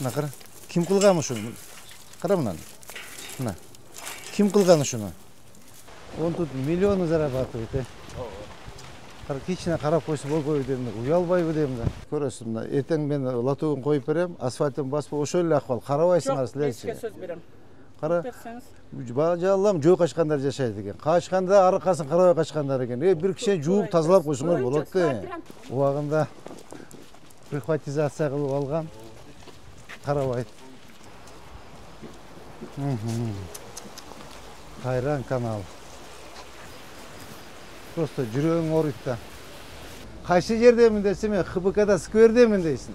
Мына кара. Ким кылган ушуну? Кара мына. Мына. Ким кылган ушуну? Он тут миллионы зарабатывает. Кара кичине карап койсо болбойбу дейм да. Уялбайбы дейм да. Көрөсүң мына эртең мен лотогун коюп берем, асфальттын басып ошол эле акыбал. Карабайсыңар силерчи. Жок, сөз берем. Кара. Жалам жөө качкандар жашайт экен. Качканда аркасын карабай качкандар экен. Бир киши жууп тазалап койсоңор болот да. Убагында приватизация кылып алган. Карабайт. Кайран канал. Просто жүрөгүң ооруйт да. Кайсы жердемин десем, мен ХБКда сквердемин дейсиң.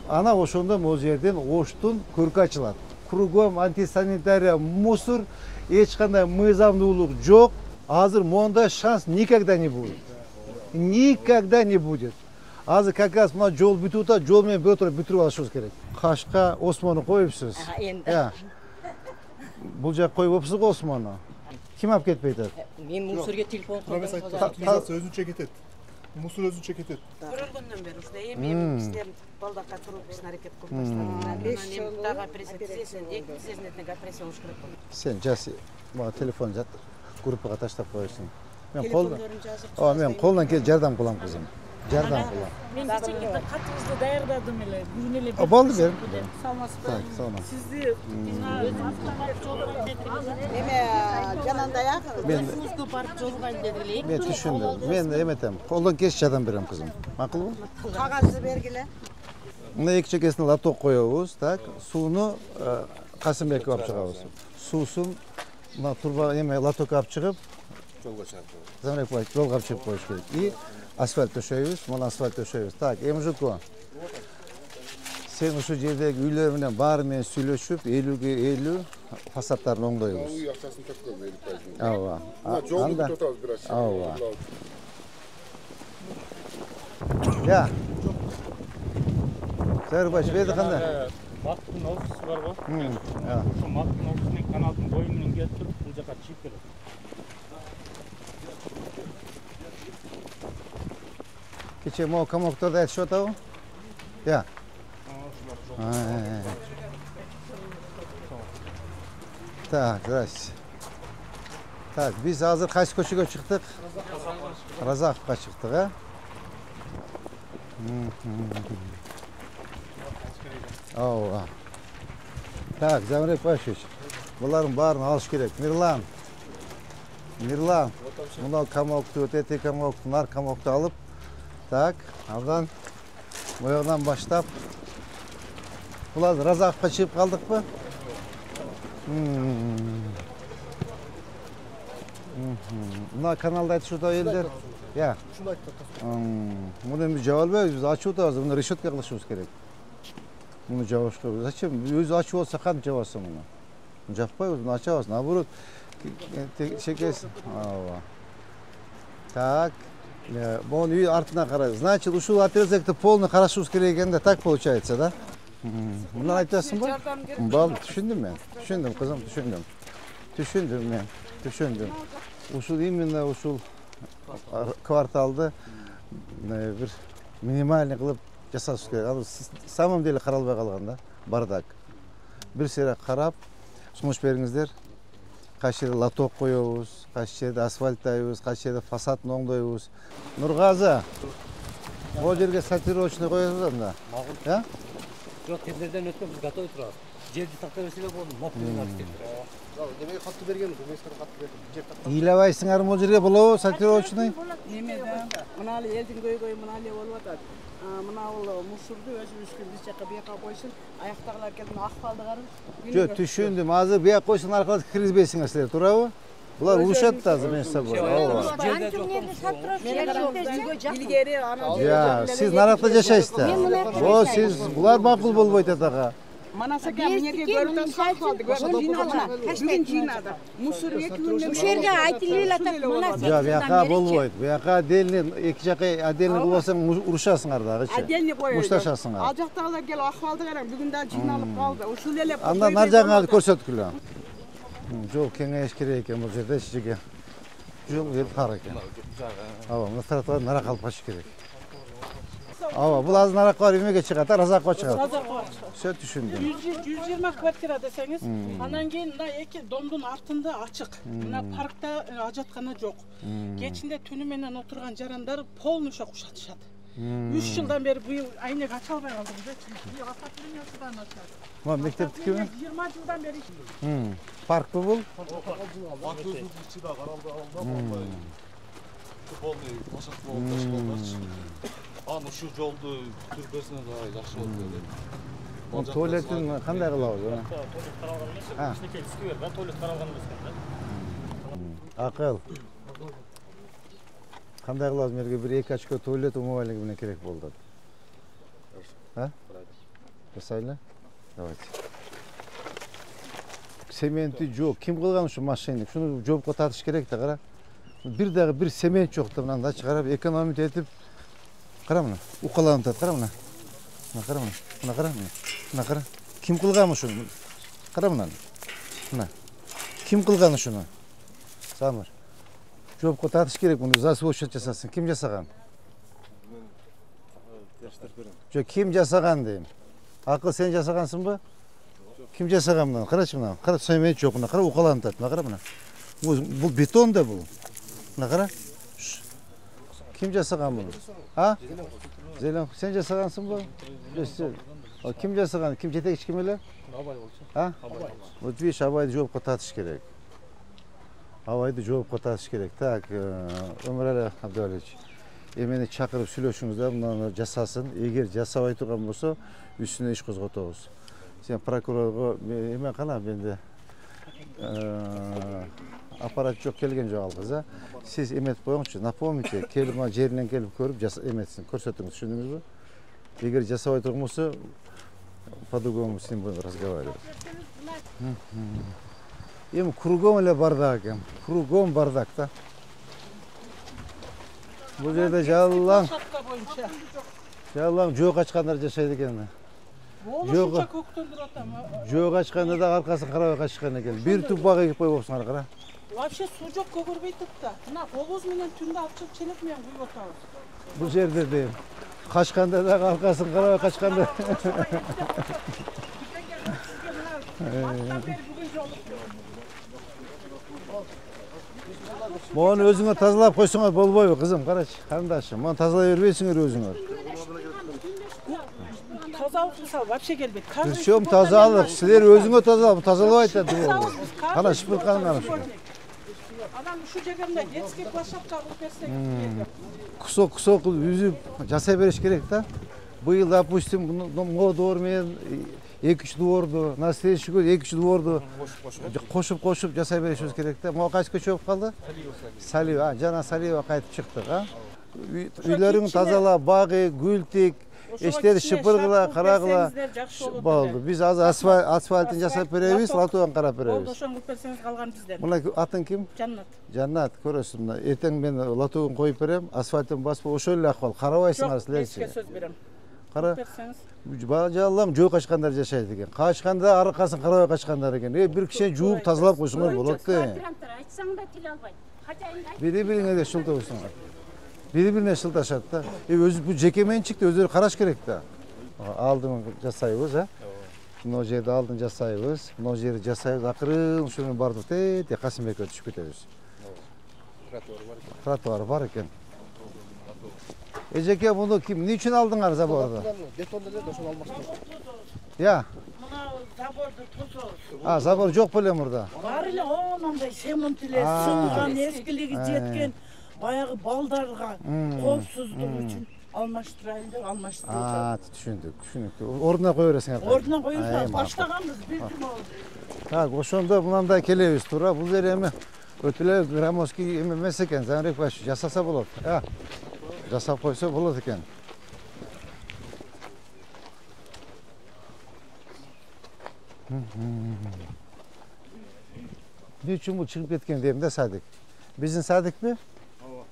Ана ошондо могу жерден Оштун көркү ачылат. Кругом антисанитария, мусор, эч кандай мыйзамдуулук жок. Азыр мондай шанс никогда не будет. Никогда не будет. Азыр как раз мына жол бүтүп атат, жол менен бирөө бүтүрүп алышыбыз керек. Кашка Осмонду коюпсуз. Бул жак коюп опсуз го Осмонду. Ким алып кетпей атат? Мен мусорге телефон кылдым. Өзүнчө кетет. Мусор өзүнчө кетет. Көрөлгөндөн бери ушундай эми силер балдарга туруп ишин аракет кылып баштадыңар. 5 жыл дагы операция тизесин, тизесин операция болуш керек болду. Сен жас, мага телефон жат, группага таштап коесуң. Мен колдон келип жардам кылам кызым. Жардам кылам. Мен кечеги катыбызды даярдадым эле. Бүгүн эле. Болду бер. Саламатсызбы? Так, саламат. Сизди Эме жанандаяк өзүңүзгө барып жолугайын деди эле. Мен түшүндүм. Мен эметем. Колдон келип жардам берем кызым. Макулбу? кагазды бергиле. Мына эки чекесине лоток коебуз, так. Сууну Касымбекке алып чыгабыз. Суусун мына турба эме лотокко алып чыгып, жолго чыгып. Замрек жолго алып чыгып коюш керек. И асфальт төшөйбүз, мына асфальт төшөйбүз. Так, Эмжуко. Сен ушу жердеги үйлөр менен баары менен сүйлөшүп, 50-ге 50 фасадтарын оңдойбуз. Үй акчасын төккөн 50%. Ооба. Жолду бүтөтөбүз бир аз. Ооба. Я. Сарбаш берди кандай? Мактын офиси бар го. Ошо мактын офисинин каналдын бою менен келип туруп, бул жака чыгып келет. Кече могу комокторду айтышып атабы? Я. Так, здрасте. Так, биз азыр кайсы көчөгө чыктык? Разаковго чыктык, а? Ооба. Так, Замрек Пашевич, булардын баарын алыш керек. Мирлан. Мына комокту, эти комокту, нар комокту алып, так, андан боягынан баштап буларды Разаковго чыгып калдыкпы? Мына каналды айтышып атабы элдер? Я. Ушуну айтып атат. Муну эми жаба албайбыз, биз ачып атабыз, муну решетка кылышыбыз керек. Муну жабышка. Зачем? Өзү ачып болсо кантип жабасың муну? Жаппайбыз, муну ачабыз. Наоборот, чекесин. Ооба. Так. Бон үй артына карай. Значит, ушул отрезекти полный карашыбыз керек экен да, так получается, да? Мына айтасыңбы? Болду, түшүндүм мен. Түшүндүм, кызым, түшүндүм. Ушул именно ушул кварталды бир минимальный кылып жасашыбыз керек. Ал самом деле каралбай калган да, бардак. Бир сыйра карап, сунуш бериңиздер. Кайсы жерде лоток коебуз, кайсы жерде асфальттайбыз, кайсы жерде фасадын оңдойбуз. Нургазы, бул жерге сортировочный коесуз анда. Я? Жок, тендерден өткөн биз готовый турабыз. Жерди тактап берсе эле болду, мокпунун аракети. Демек катты бергенбиз, министр катты берди. Жер тактап. Ыйлабайсыңар бул жерге болобу сортировочный? Немеде? Мына элдин көйгөйү мына эле болуп атат. Мына бул мусорду өзүбүздүн биз жака бияка койсун, аяктагылар келип акыбалды карап. Жок, түшүндүм. Азыр бияка койсун аркылуу киргизбейсиңер силер, туурабы? Булар урушат да азыр менен собой. Ооба. Илгери ана Я, сиз наракта жашайсыз да. Сиз булар макул болбойт атага. Манасака мынеге көрүп атсак болду. Бүгүн жыйнады. Мусор 2 күндөн Ушул жерге айтылып атат. Мына Жок, бияка болбойт. Бияка отдельный, эки жака отдельный кылып алсаң урушасыңар дагычы. отдельный коюлду. Мушташасыңар. Ал жактагылар келип акыбалды карап, бүгүн да жыйналып калды. Ушул эле. Анда нар жагыңарды көрсөткүлө. Жол кеңейиш керек экен бул жерде сизге. Жол тар экен. Ооба, мына тараптан нара калып калыш керек. Ооба, бул азын аракка эмеге чыгат, разакка чыгат. Разакка бар. Все түшүндүм. 120 квартира десеңиз, анан кийин мына эки домдун артында ачык. Мына паркта ажаткана жок. Кечинде түнү менен отурган жарандар полнуша кушатышат. 3 жылдан бери быйыл айнек ача албай калдык. Быйыл отоплениесидан ачат. Мына мектептикиби? 20 жылдан бери. Паркпы бул? Бак өзүнүн ичиде каралды алды. Болду, башак болду. Аны ушу жолду түрбөсүнө да жакшы болду деп. Бул туалеттин кандай кылабыз аны? Туалет каралган эмес. Ичине келиски бер, туалет каралган эмес да. Акыл. Кандай кылабыз мерге бир 2 очко туалет умывальник менен керек болду. А? Жасайлы? Давайте. Сементи жок. Ким кылган ушу машинник? Шуну жоопко татыш керек да, кара. Бир семент жок да, мындан чыгарып экономить этип. Кара мына. Укалантат, кара мына. Мына кара мына. Мына кара мына. Мына кара. Ким кылган ушуну? Кара мына. Мына. Ким кылган ушуну? Самыр. Жоопко татыш керек, муну засводчет жасасын. Ким жасаган? Жок, ким жасаган дейм. Акыл, сен жасагансыңбы? Ким жасаган мына? Карачы мына. Кара, семент жок мына. Кара, укалантат. Мына кара мына. Бул бетон да бул. Мына кара. Ким жасаган муну? А? Зелен, сен жасагансыңбы? Ким жасаган? Ким жетекчи ким эле? Абай болчу. А? Вот видишь, Абайды жоопко татыш керек. Абайды жоопко татыш керек. Так, Өмүрали Абдывалиевич, эмени чакырып сүйлөшүңүздөр, муну жасасын. Эгер жасабай турган болсо, үстүнө иш козготобуз. Сен прокурорго эме кана менде аппарат жок, келген жок ал кыз, а? Сиз эметип коюңузчу, напомните, келип мына жеринен келип көрүп эметсин, көрсөтүңүз, түшүндүңүзбү? Эгер жасабай турган болсо, по-другому с ним будем разговаривать. Эми кругом эле бардак экен. Кругом бардак да. Бул жерде жалаң жөө качкандар жашайт экен. Болушунча көктөндүрүп атам. Жөө качканда да аркасын карабай качкан экен. Бир туп бак эгип коюпсуңар, кара. Вообще суу жок, көгөрбөй турупта. Мына болуз менен түндө алып чыгып челек менен куюп атабыз. Бул жерде дейм. Качканда да аркасын карабай качканда. Мону өзүңөр тазалап койсоңор болбойбу, кызым, карачы, карындашым. Мону тазалай бербейсиңер өзүңөр. Тазалык мисалы вообще келбейт. Причем тазалык, силер өзүңөр тазалап, тазалабай атат. Кана шпыртканыңар ушу. Анан ушу жерге мындай детский площадка кылып берсек. Кусок кылып үзүп жасай бериш керек да. Быйыл, допустим, могу доор менен 2-3 дворду, на следующий год 2-3 дворду кошуп жасай беришибиз керек да. Могу кайсы көчө болуп калды? Салиева, жана Салиева кайтып чыктык, а? Үйлөрүң тазалап, багы, гүлтик, эчтери шыпыргыла, карагыла болду. Биз азыр асфальтын жасап беребиз, латуган карап беребиз. Болду, ошону кылып берсеңиз калган бизден. Мына атың ким? Жаннат. Жаннат, көрөсүң, мына эртең мен латугун коюп берем, асфальтын басып, ошол эле акыбал. Карабайсыңар силерчи. Жок, сөз берем. Кара. Берсеңиз. Жалам жөө качкандар жашайт экен. Качканда аркасын карабай качкандар экен. Бир киши жууп тазалап койсоңор болот да. Айтсаң да тил албайт. Бири-бириңерге шылтабысыңар. Бири-бирине шылташат да. Өзү бул жеке менчикти өздөрү караш керек да. Алдын жасайбыз, а? Мына жерди алдын жасайбыз. Мына жерди жасайбыз. Акырын ушуну бардык те Касымбекке түшүп кетебиз. Тротуар бар экен. Эжеке, муну ким, эмне үчүн алдыңар заборду? Бетон эле ошону алмаштырып. Я. Мына заборду тозобуз. А, забор жок беле мурда. Бар эле ондай семент эле сынган, эскилиги жеткен баягы балдарга коопсуздук үчүн алмаштырайын деп алмаштырып. А, түшүндүк. Ордуна кое бересиңер. Ордуна коюп баштаганбыз, бир күн болду. Так, ошондо мындай келебиз, туура. Бул жер эми өтө эле громоздкий эме эмес экен, Замирбек баш жасаса болот. Жасап койсо болот экен. Эмне үчүн бул чыгып кеткен дейм да, садик. Биздин садикпи? Ооба.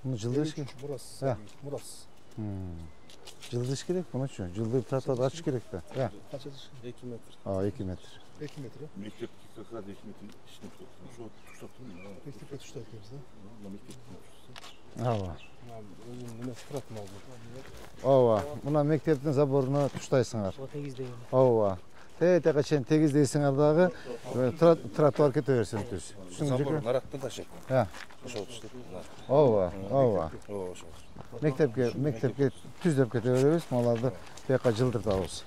Муну жылдыш ки? Мурас. Мурас. Жылдыш керек bunu şu. Жылдыр тротуарды açış керек да. Ya. Kaç atış? 2 metre. Aa 2 metre. 2 metre. Mektep kakada 2 metre işini tutuyorsun. Şu tuşlattın mı? Mektepte tuşta yapıyoruz da. Mektepte tuşlattın. Ava. Özüm yine sıfıratım oldu. Ova. Buna mektepten zaboruna tuştayсыңар. O 8'deyim. Ova. Te kaçen tegizdeysіңар дағы тротуар кете берсең түз. Забор нараттан ташып. Ya. Ошол тушты. Ова. Ова. Ошол. Мектепке түздеп кете беребиз. Маларды бияка жылдыртабыз.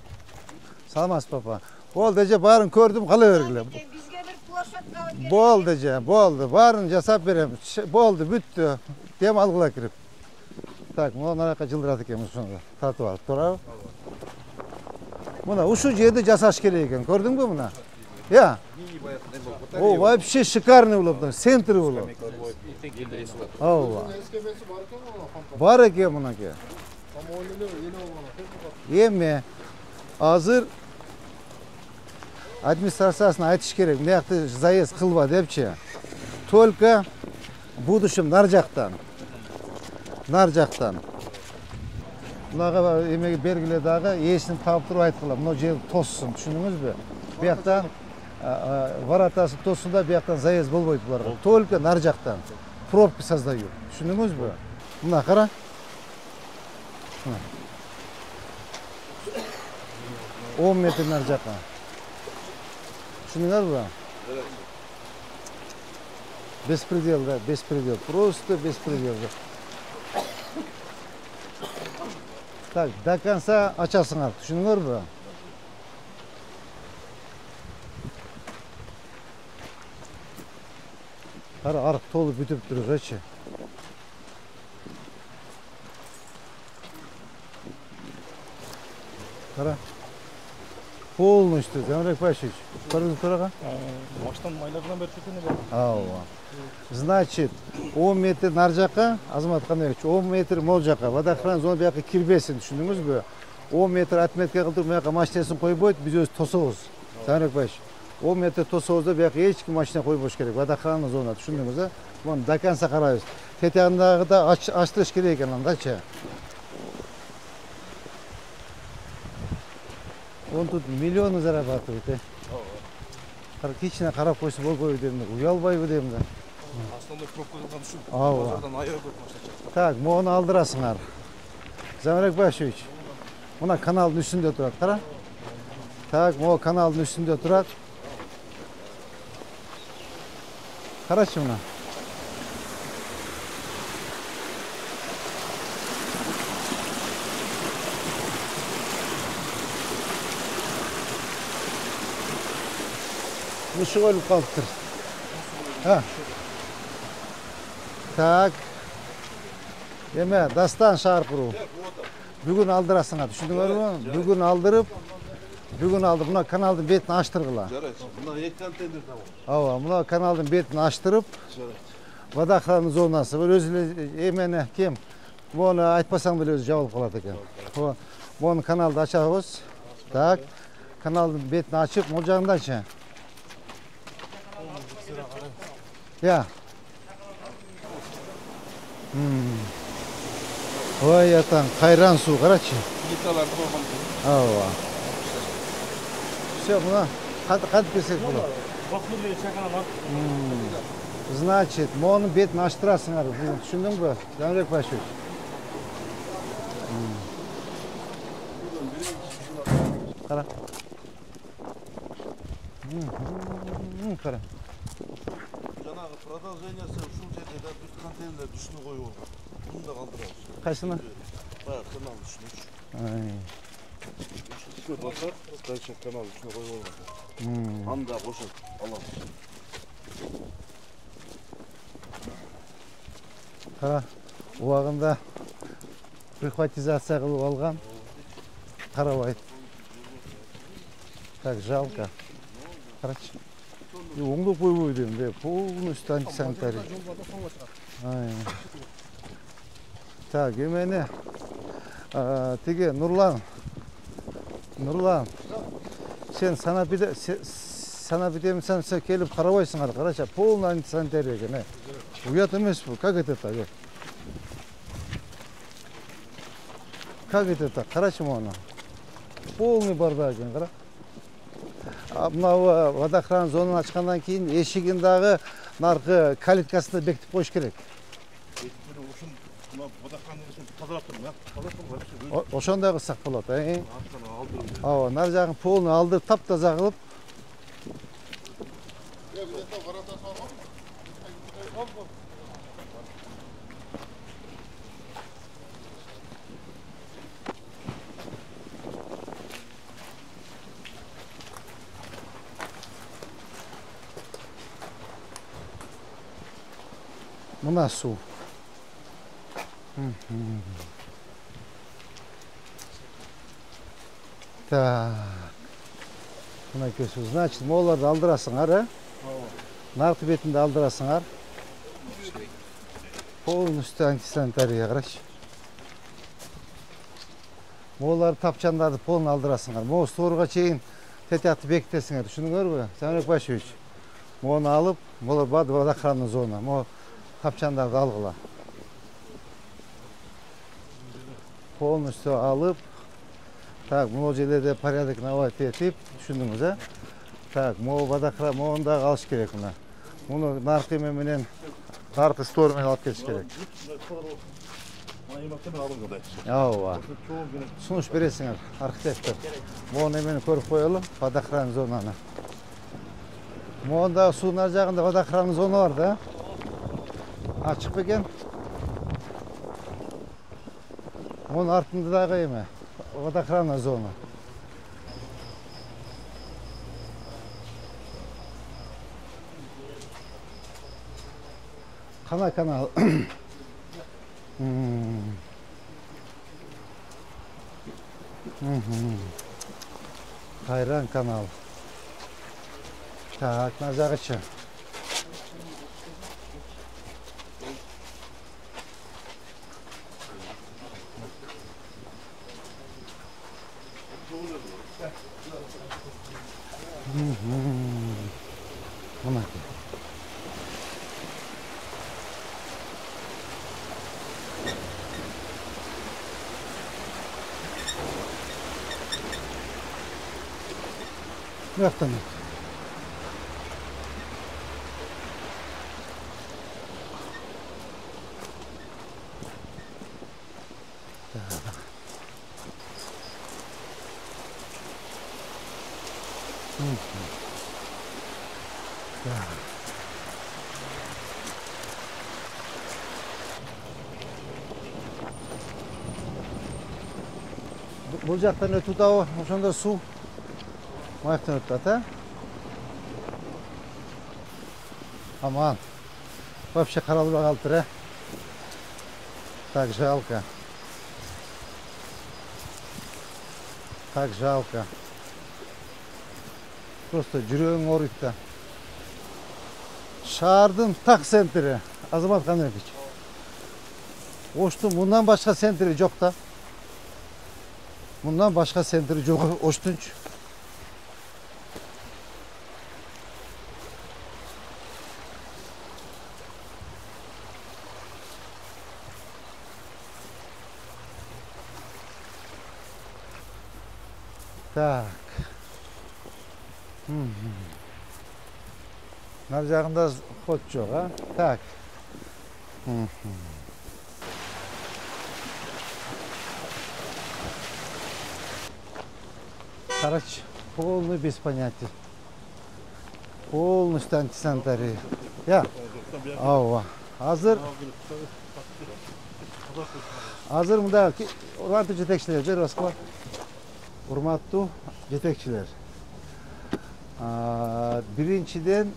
Саламатсыз папа. Болду эже баарын көрдүм, кала бергиле. Бизге бир площадка Болду эже, болду. Баарын жасап берем. Болду, бүттү. Дем алгыла кирип. Так, мына арака жылдырат экенбиз ошондо. Тротуар туурабы? Мына ушул жерди жасаш керек экен. Көрдүңбү мына? Я. О, вообще шикарный болуп атат. Центр болуп. Ооба. Бар экен мынакей. Эми азыр администрациясына айтыш керек. Мыякты заезд кылба депчи. Только будущем нар жактан. Нар жактан. Bunlarga emeği belgile dağı iyisini tap turup aytkıla. Bunu jeri tossun, düşündünüzbü? Bu yaktan varatası tossunda bu yaktan zayiz bolboyt bularga. Только нар жактан. Пробка создают. Düşündünüzbü? Mına qara. 10 metr нар жакка. Düşündünüzbü? Беспредел, да, беспредел. Просто беспредел. Так, до конца açasыңар, түшүнүңөрбү? Кара, арык толуп бүтүп тургачы. Кара. Полностью, Замрек Пашевич. Көрдүңүз турага? Baştan maylardan beri çökene beri. Ооба. Значит, 10 метр нар жака, Азамат Канаевич, 10 метр мол жака. Водохран зона бияка кирбесин, түшүндүңүзбү? 10 метр отметка кылдырып, бияка машинасын койбойт, биз өз тособуз. Замрек Пашевич. 10 метр тособуз да бияка эч ким машина койбош керек. Водохранный зона, түшүндүңүз да? Муну до конца карайбыз. Тетягындагы да ачтырыш керек экен андачы. Он тут миллионы зарабатывает. Кичине карап койсо болбойбу дейм да, уялбайбы дейм да. Основной пробкадан düşün. Ооба. Bazardan ayağa koyup başlayacak. Так, мону алдырасыңар. Замрек Башевич. Мына каналдын үстүндө турат, кара. Так, могу каналдын үстүндө турат. Карачы мына. Мышык өлүп калыптыр. Так. Эме, дастан шаар куруу. Бүгүн алдырасыңар, түшүндүңөрбү? Бүгүн алдырып, мына каналдын бетин ачтыргыла. Жарайт. Мына 2 контейнер да бар. Ооба, мына каналдын бетин ачтырып, водохранный зонасы бар. Өзү эле эмени кем? Мону айтпасаң деле өзү жабылып калат экен. Мону каналды ачабыз. Так. Каналдын бетин ачып, могу жагындачы. Ya. Vay atan, kayran su, karaçı. Gitalar koyman. Ava. Все, buna kaç kesek bunu? Baklı bir çakana bak. Значит, monun betini açtırasыңар. Düşündün mü? Zamrek Paşa. Kara. Kara. Жанагы продолжениясы ушул жерде да бир контейнер үстүнө коюп алган. Муну да калтырабыз. Kaçını? Баягы канал үстүнө. Все басат, дальше канал үстүнө коюп алган. Аны да кошуп алабыз. Kara. Убагында прихватизация кылып алган. Карабайт. Так жалко. Карачы. Оңдоп койбой дейм де, полностью антисанитарий. Так, эмени тиги Нурлан, сен санапидемсен сен келип карабайсыңар, карача, полный антисанитарий экен. Уят эмес бу, как это так? как это так? Карачы оны. Полный бардак екен, қара. Мынау водохран зонаны ашқандан кейін эшигин дагы наркы калиткасына бекітіп қойыш керек. Ошондой кылсак болот, Ооба, нар жагын полный алдырып таптаза кылып. Мына су. Так. Мына көсү. Значит, моларды алдырасыңар, Наркы бетинде алдырасыңар. Полностью антисанитария, карачы. Моларды тапчандарды полный алдырасыңар. Могу сторга чейин тетякты бекитесиңер. Түшүнүңөрбү? Замирек Башевич. Мону алып, молар водохранный зона. Могу тапчандарды алгыла. Полностью алып, так, могу жерлерде порядок наводить этип, түшүндүңүз, Так, могу водохран, могу дагы алыш керек мына. Муну наркы менен наркы стор менен алып кетиш керек. Ооба. Сунуш бересиңер, архитектор. Могу эмени көрүп коелу, водохран зонаны. Могунда суунун ар жагында водохран зона бар да. Ачык бекен. Onun артында дагы эме, водохранная зона. Канал. Кайран канал. Так, на жагычы. Мына. Яктан. Бул жактан өтүп дабы, ошондо суу маяктан өтүп атат, Аман. Вообще каралбай калыптыр, Так жалко. Так жалко. Просто жүрөгүң ооруйт да. Шаардын так центри, Азамат Каныбекович. Оштун мындан башка центри жок да. Bundan başka sentri yok, Oştunç. Так. Nar жағында ход жоқ, Так. Короче, полный без понятия. Полностью антисанитария. Ооба. Азыр мында урматтуу жетекчилер, жараскала. Урматтуу жетекчилер. Биринчиден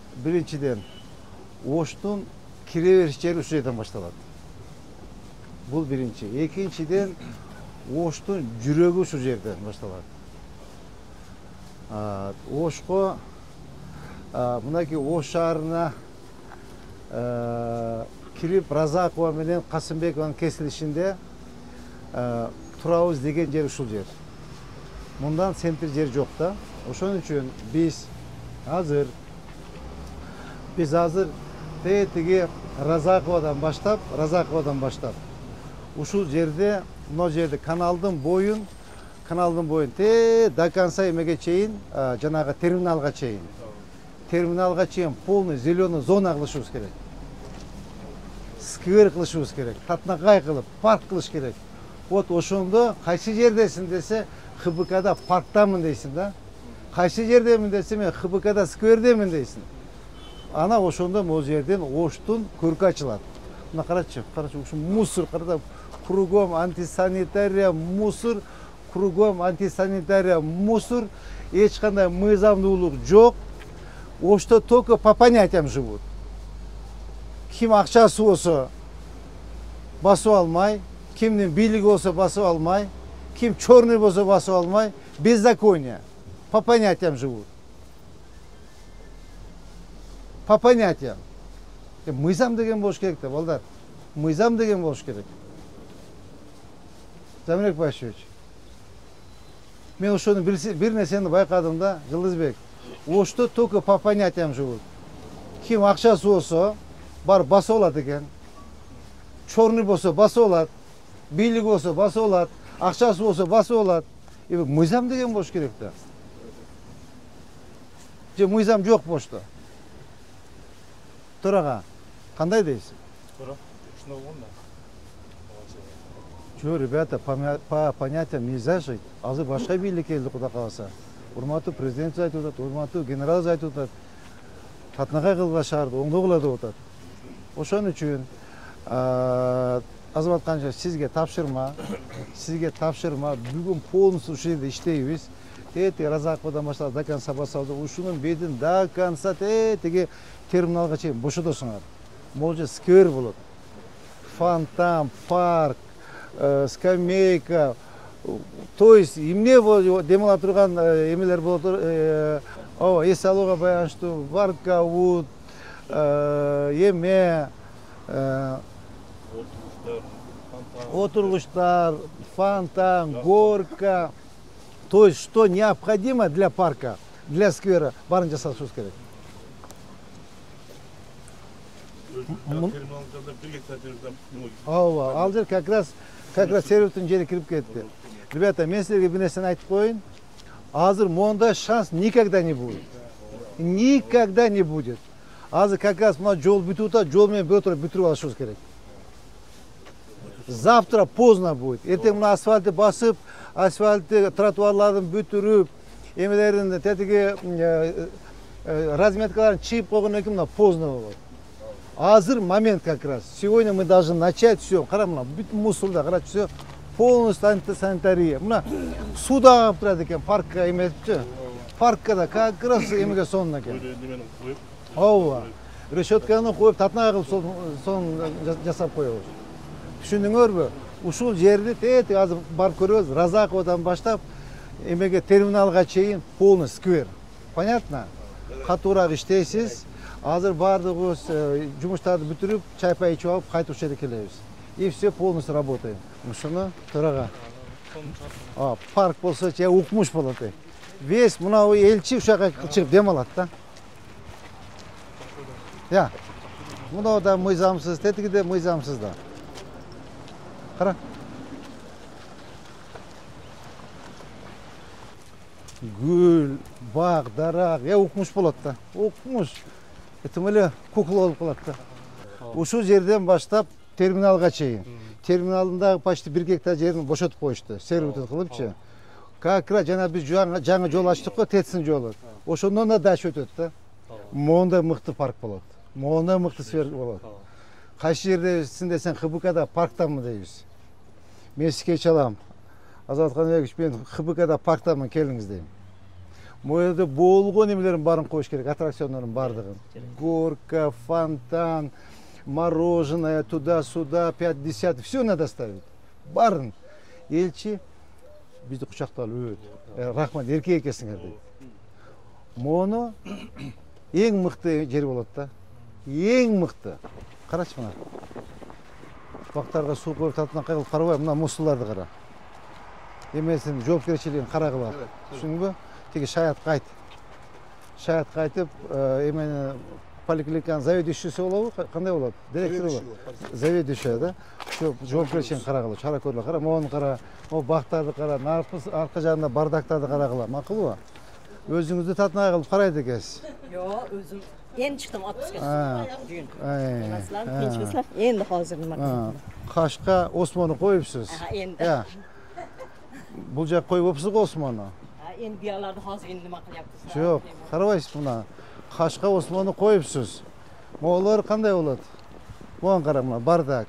Оштун кире бериш жери ушул жерден башталат. Бул биринчи. Экинчиден Оштун жүрөгү ушул жерден башталат. Ошко мынакей Ош шаарына кирип Разакова менен Касымбекованын кесилишинде турабыз деген жер ушул жер. Мындан центр жер жок да. Ошон үчүн биз азыр тетиги Разаковадан баштап ушул жерде мына жерде каналдын боюн те до конца эмеге чейин жанагы терминалга чейин полный зеленый зона кылышыбыз керек. Сквер кылышыбыз керек, татнакай кылып, парк кылыш керек. Вот ошондо кайсы жердесиң десе, ХБКда парктамын дейсиң да. Кайсы жердемин десе, мен ХБКда сквердемин дейсиң. Ана ошондо могу жерден Оштун көркү ачылат. Мына карачы, ушу мусор, карада кругом антисанитария, мусор, эч кандай мыйзамдуулук жок. Ошто только по понятиям живут. Ким акчасы болсо басып алмай, кимдин бийлиги болсо басып алмай, ким черный болсо басып алмай, беззаконие. По понятиям живут. По понятиям. Мыйзам деген болуш керек да, балдар. Мыйзам деген болуш керек. Замирек Башевич. Мен ошону бир нерсени байкадым да, Жылдызбек. Ошто только по понятиям живут. Ким акчасы болсо бар басып алат экен. Черный болсо басып алат, бийлиги болсо басып алат, акчасы болсо басып алат. Мыйзам деген болуш керек да. Же мыйзам жок бошто. Турага, кандай дейсиң? Тура, ушуна болгон да. Жо, ребята, по понятиям нельзя жить. Азыр башка бийлик келди, кудай кааласа. Урматтуу президент айтып атат, урматтуу генерал айтып атат. Татнакай кылган шаарды оңдогула деп атат. Ошон үчүн Азамат Канжа сизге тапшырма, бүгүн полностью ушул жерде иштейбиз. Разаковдан баштап до конца басабыз. Ушунун бетин до конца теге терминалга чейин бошотосуңар. Могу же сквер болот. Фонтан, парк, скамейка. То есть эмне дем ала турган эмелер болот. Эс алууга байланыштуу варкаут, эме, отургучтар, фонтан, горка. То есть, что необходимо для парка, для сквера, барын жасашыбыз керек. Ал жер как раз сервистің жери кирип кетти. Ребята, мен силерге бир нерсени айтып коеюн. Азыр мондай шанс никогда не будет. Никогда не будет. Азыр как раз мына жол бүтүп атат, жол менен биротура бүтүрүп алышыбыз керек. Завтра поздно будет. Эртең мына асфальтты басып, асфальтты, тротуарларын бүтүрүп, эмелерин тетиги разметкаларын чыйып койгондон кийин мына поздно болот. Азыр момент как раз. Сегодня мы должны начать все. Кара мына бүт мусорда, карачы все полностью антисанитария. Мына суда калып турат экен, паркка эметипчи. Паркка да как раз эмеге сонун экен. Ооба. Решетканы коюп, татнага кылып сонун жасап коебуз. Түшүндүңөрбү? Ушул жерди азыр барып көрөбүз. Разаковдан баштап эмеге терминалга чейин полный сквер. Понятно? Катуураак иштейсиз. Азыр баардыгыбыз жумуштарды бүтүрүп, чай-пай ичип алып, кайтып ушул жерге келебиз. И все полностью работает. Ушуну турага. Парк болсо, же укмуш болот. Весь мына элчи ушака чыгып дем алат да. Я. Мына да мыйзамсыз, тетиги де мыйзамсыз да. Кара. Гүл, бак, дарак, укмуш болот да. Укмуш. Этимеле кукла болуп калат да. Ушул жерден баштап терминалга чейин. Терминалында почти 1 гектар жерин бошотуп коюшту. Сервитут кылыпчы. Как раз жана биз жаңы жол ачтык го, Тетсин жолу. Ошондон да дальше өтөт да. Монда мыкты парк болот. Монда мыкты сфер болот. Кайсы жерде сиң десең ХБКда парктамын дейбиз. Мен сизге чалам. Азат Каныбекович, мен ХБКда парктамын, келиңиз дейм. Моюлда болгон эмелерин баарын коюш керек, аттракциондордун баардыгын. Горка, фонтан, мороженое, туда-сюда, 50, все надо ставить. Баарын. Элчи бизди кучактап өт. Рахмат, эркек экенсиңер дейт. Мону эң мыкты жер болот да. Эң мыкты. Карачы мына. Бактарга суу коюп татына кайгылып карабай, мына мусуларды кара. Эмесин жоопкерчилигин карагыла. Түшүндүңбү? Теги шаят кайтып, эмени поликлиниканын заведующийsi болобу, кандай болот? Директор болот. Заведующий да. Şu жоопкерчилигин карагыла, чара көрүлө кара, могуну кара, могу бактарды кара, арка жагында бардактарды карагыла. Макулбу? Өзүңүздү татынай кылып карайт экенсиз. Yo, özüm yeni çıktım отпуск'a. Bugün. Ay. Tinchmislar? Endi hozir nima qilyapman? Кашка Осмонду коюпсуз. Endi. Ya. Бул жак коюп опсуз го Осмонду. Endi bu yerlarda hozir endi nima qilyapsiz? Жок, карабайсыз мына. Кашка Осмонду коюпсуз. Моголор кандай болот? Могун кара мына бардак.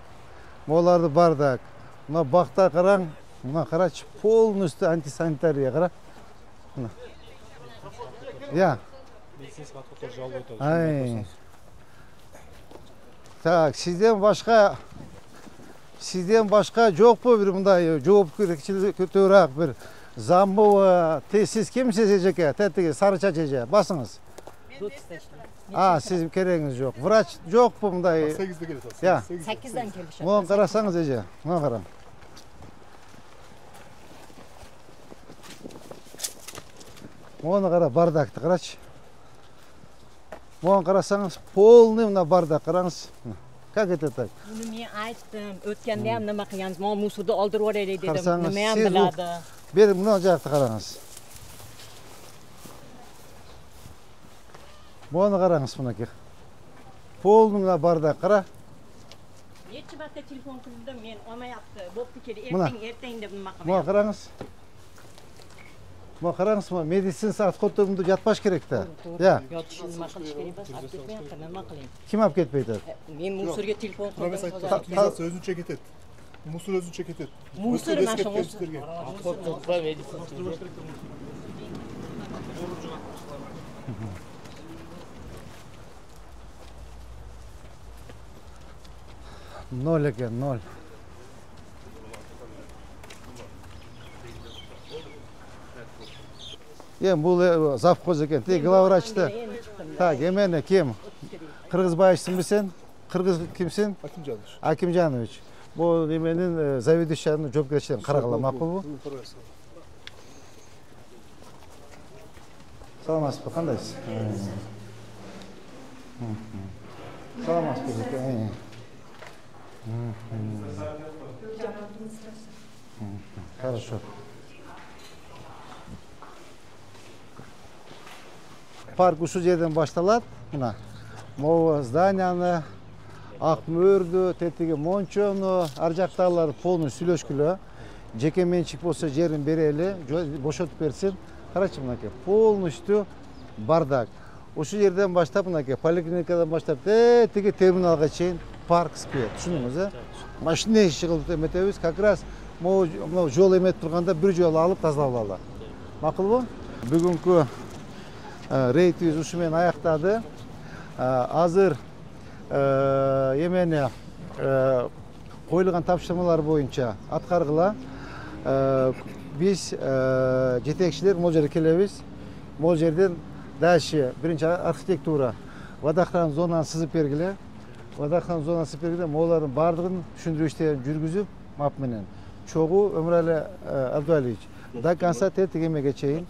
Моголорду бардак. Мына бакта караң, мына карачы полностью антисанитария кара. Мына. Ya. Ay. Так, sizden başka yok mu bir mınday жоопкерчилик көтөрөөк bir Zambova siz kimsiz ejeke? Tetigi sarıça çeçe basınız. Sizin kereğiniz yok. Vraç yok mu mınday? 8'de gelir aslında. Ya. 8'den kelişim. Moğun karasanız ece. Moğun karam. Moğun kara bardaktı karaç. Moğun karasanız polny mına bardak karаңыз. Как это так? Buni men aytdim. O'tganda ham nima qilgansiz? Men musurni oldirib yuboraylik dedim. Qarasangiz, Nima ham siz biladi. Benim mına jakты karаңыз. Moğunu karаңыз mınaki. Polny mına bardak kara. Necha marta telefon qildim, men olmayapti. Bo'pti keldi, Mana. ertang deb nima Moğu qilyapti? karаңыз. Moğu karаңыз mı? Meditsin saat koturumdu yatbaş gerek de. Ya. Yotish nima qilish kerak emas, olib ketmayapti, nima qiling? Kim alıp ketmeydi? Men musurga telefon Profes qildim. aytdi, utilizasiya özünü çeket et. Musul özünü çeket et. Musur Ötke mana shu esketkençilerge. Nol eken, nol. Bu zavkoz eken. Te glavraçtı. Tak, emene kim? Kırgızbaşsın mı sen? Kırgız kimsin? Hakim Canış. Akimjanoviç. Bu emenin заведующий'nin жоопкерчилигин карагыла макул бу? Саламатсызбы, кандайсыз? Саламатсызбы, жеке. Хорошо. Park uşu жерден башталат. Мына могу зданияны, ак мөрдү, тетиги мончону, ар жактагылар полный сүйлөшкүлө. Жеке менчик болсо жерин берели, бошотуп берсин. Карачы мынакей, полностью бардак. Ушул жерден баштап мынакей, поликлиникадан баштап тетиги терминалга чейин парк сквер. Түшүндүңүз, э? Машина иши кылып эметебиз, как раз могу жол эметип турганда бир жолу алып тазалап алалы. Макулбу? Бүгүнкү рейдибиз ушу менен аяктады. Азыр эмени коюлган тапшырмалар боюнча аткаргыла. Биз жетекчилер могу жерге келебиз. Могу жерден дальше биринчи архитектура, водохран зонаны сызып бергиле. Водохран зонаны сызып бергиле, могулардын баардыгын түшүндүрүү иштерин жүргүзүп, мап менен. Чогуу Өмүрали Абдуалиевич до конца тетиги эмеге чейин.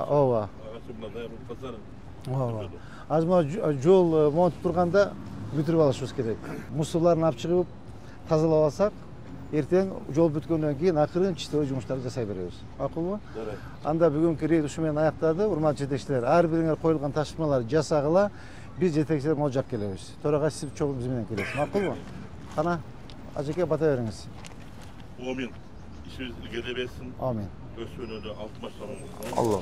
Ооба. Азма жол монтуп турганда бүтүрүп алышыбыз керек. Мусурларын алып чыгып тазалап алсак, эртең жол бүткөндөн кийин акырын чистовой жумуштарды жасай беребиз. Макулбу? Анда бүгүнкү рейд ушу менен аяктады. Урматтуу жетекчилер, ар бириңер коюлган тапшырмаларды жасагыла. Биз жетекчилер могу жак келебиз. Төрага сиз чогуу биз менен келесиз. Макулбу? Кана, ажеке бата бериңиз. Amin. İşiniz ilgili versin. Amin. Öz önünde altı başlamamız. Allah.